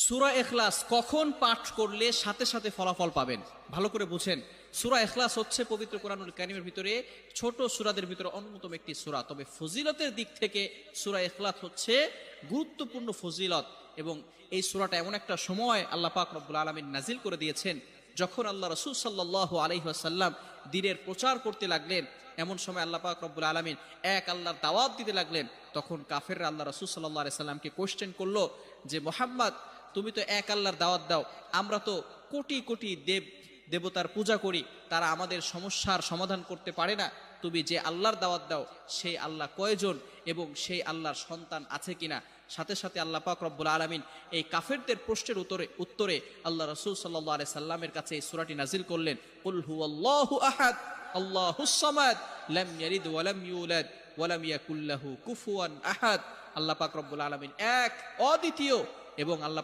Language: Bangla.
সূরা ইখলাস কখন পাঠ করলে সাথে সাথে ফলাফল পাবেন? ভালো করে বুঝেন। সূরা ইখলাস হচ্ছে পবিত্র কোরআনুল কারীমের ভিতরে ছোট সূরাদের ভিতরে অন্যতম একটি সূরা। তবে ফজিলতের দিক থেকে সূরা ইখলাস হচ্ছে গুরুত্বপূর্ণ ফজিলত, এবং এই সূরাটা এমন একটা সময় আল্লাহ পাক রব্বুল আলামিন নাজিল করে দিয়েছেন যখন আল্লাহ রাসূল সাল্লাল্লাহু আলাইহি ওয়াসাল্লাম দ্বীনের প্রচার করতে লাগলেন। এমন সময় আল্লাহ পাক রব্বুল আলামিন এক আল্লাহর দাওয়াত দিতে লাগলেন। তখন কাফেররা আল্লাহ রাসূল সাল্লাল্লাহু আলাইহি সাল্লামকে কোশ্চেন করলো যে, মুহাম্মদ, তুমি তো এক আল্লাহর দাওয়াত দাও, আমরা তো কোটি কোটি দেবতার পূজা করি, তারা আমাদের সমস্যার সমাধান করতে পারে না। তুমি যে আল্লাহর দাওয়াত দাও সেই আল্লাহ কয়জন এবং সেই আল্লাহর সন্তান আছে কিনা? সাথে সাথে আল্লাহ পাক রব্বুল আলামিন এই কাফেরদের প্রশ্নের উত্তরে আল্লাহ রাসূল সাল্লাল্লাহু আলাইহি সাল্লামের কাছে এই সূরাটি নাজিল করলেন, কুল হুয়াল্লাহু আহাদ আল্লাহুস সামাদ লাম ইয়ালিদ ওয়া লাম ইউলাদ ওয়া লাম ইয়াকুল লাহু কুফুয়ান আহাদ। আল্লাহ পাক রব্বুল আলামিন এক, অদ্বিতীয়, এবং আল্লাহ